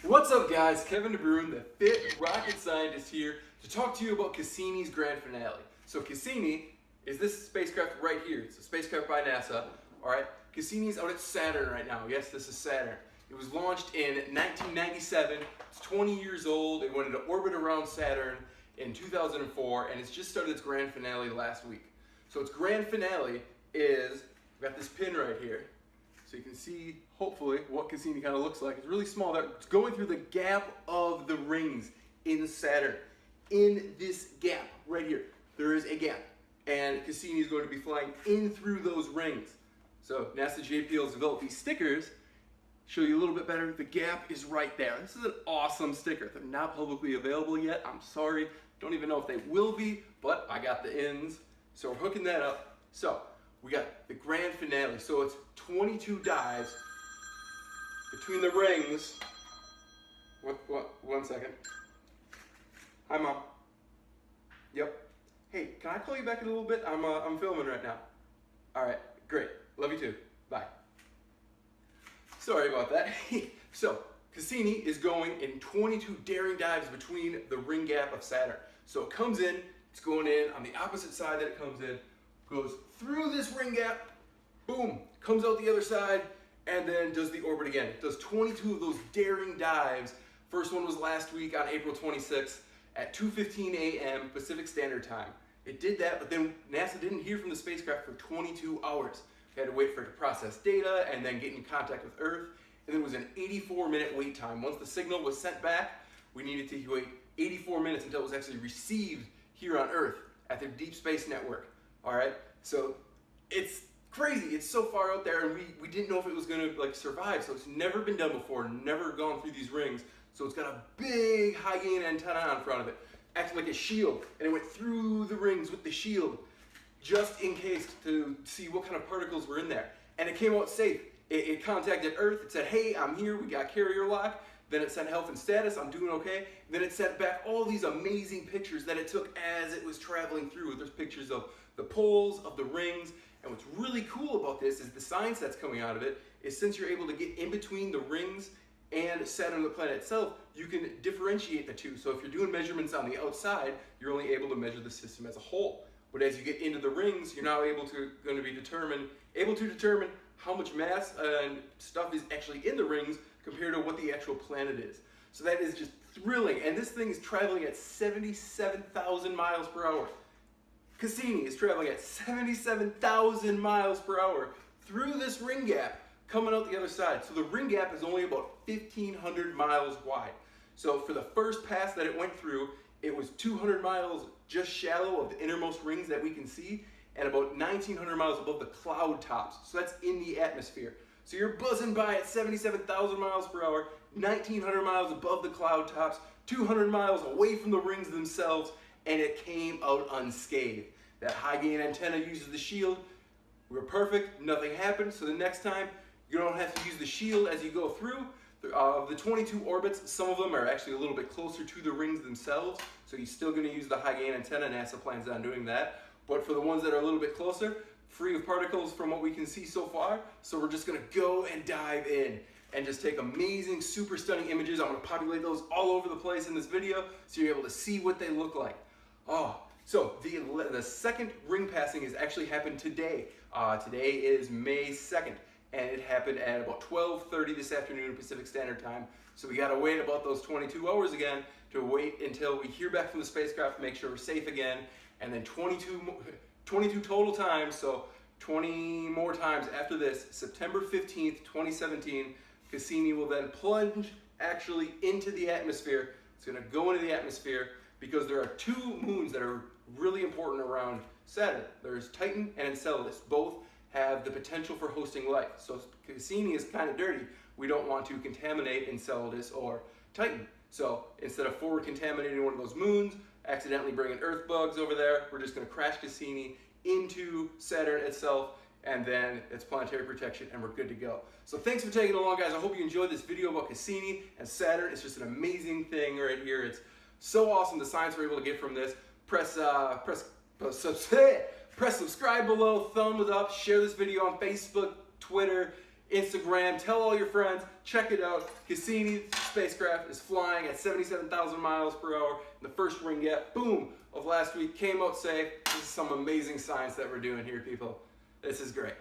What's up guys, Kevin DeBruin, the fit rocket scientist here to talk to you about Cassini's grand finale. So Cassini is this spacecraft right here. It's a spacecraft by NASA, alright? Cassini's out at Saturn right now. Yes, this is Saturn. It was launched in 1997, it's 20 years old, it went into orbit around Saturn in 2004, and it's just started its grand finale last week. So its grand finale is, we've got this pin right here, so you can see, hopefully, what Cassini kind of looks like. It's really small. It's going through the gap of the rings in Saturn. In this gap right here, there is a gap. And Cassini is going to be flying in through those rings. So NASA JPL has developed these stickers. Show you a little bit better. The gap is right there. This is an awesome sticker. They're not publicly available yet. I'm sorry. Don't even know if they will be, but I got the ends. So we're hooking that up. So we got the grand finale. So it's 22 dives between the rings. One second. Hi, Mom. Yep. Hey, can I call you back in a little bit? I'm filming right now. All right, great. Love you too. Bye. Sorry about that. So Cassini is going in 22 daring dives between the ring gap of Saturn. So it comes in, it's going in on the opposite side that it comes in, goes through this ring gap, boom, comes out the other side, and then does the orbit again. It does 22 of those daring dives. First one was last week on April 26th at 2:15 a.m. Pacific Standard Time. It did that, but then NASA didn't hear from the spacecraft for 22 hours. We had to wait for it to process data and then get in contact with Earth. And then it was an 84-minute wait time. Once the signal was sent back, we needed to wait 84 minutes until it was actually received here on Earth at their deep space network. All right, so it's crazy. It's so far out there, and we didn't know if it was going to survive. So it's never been done before, never gone through these rings. So it's got a big high gain antenna on front of it, acting like a shield, and it went through the rings with the shield, just in case to see what kind of particles were in there. And it came out safe. It contacted Earth. It said, "Hey, I'm here. We got carrier lock." Then it sent health and status. I'm doing okay. Then it sent back all these amazing pictures that it took as it was traveling through. There's pictures of the poles, of the rings. And what's really cool about this is the science that's coming out of it is since you're able to get in between the rings and Saturn, the planet itself, you can differentiate the two. So if you're doing measurements on the outside, you're only able to measure the system as a whole. But as you get into the rings, you're now able to determine how much mass and stuff is actually in the rings compared to what the actual planet is. So that is just thrilling. And this thing is traveling at 77,000 miles per hour. Cassini is traveling at 77,000 miles per hour through this ring gap, coming out the other side. So the ring gap is only about 1,500 miles wide. So for the first pass that it went through, it was 200 miles just shallow of the innermost rings that we can see, and about 1,900 miles above the cloud tops. So that's in the atmosphere. So you're buzzing by at 77,000 miles per hour, 1,900 miles above the cloud tops, 200 miles away from the rings themselves, and it came out unscathed. That high gain antenna uses the shield. We were perfect, nothing happened. So the next time, you don't have to use the shield as you go through. The 22 orbits, some of them are actually a little bit closer to the rings themselves, so you're still going to use the high gain antenna. NASA plans on doing that. But for the ones that are a little bit closer, free of particles from what we can see so far, so we're just going to go and dive in and just take amazing, super stunning images. I'm going to populate those all over the place in this video so you're able to see what they look like. Oh, so the second ring passing has actually happened today. Today is May 2nd. And it happened at about 12:30 this afternoon Pacific Standard Time. So we gotta wait about those 22 hours again to wait until we hear back from the spacecraft, make sure we're safe again, and then 22 total times, so 20 more times after this, September 15th, 2017, Cassini will then plunge actually into the atmosphere. It's gonna go into the atmosphere because there are two moons that are really important around Saturn. There's Titan and Enceladus. Both have the potential for hosting life. So Cassini is kind of dirty. We don't want to contaminate Enceladus or Titan. So instead of forward contaminating one of those moons, accidentally bringing Earth bugs over there, we're just going to crash Cassini into Saturn itself, and then it's planetary protection, and we're good to go. So thanks for taking along, guys. I hope you enjoyed this video about Cassini and Saturn. It's just an amazing thing right here. It's so awesome the science we're able to get from this. Press subscribe below, thumbs up, share this video on Facebook, Twitter, Instagram, tell all your friends, check it out. Cassini Spacecraft is flying at 77,000 miles per hour. The first ring gap, boom, of last week came out safe. This is some amazing science that we're doing here, people. This is great.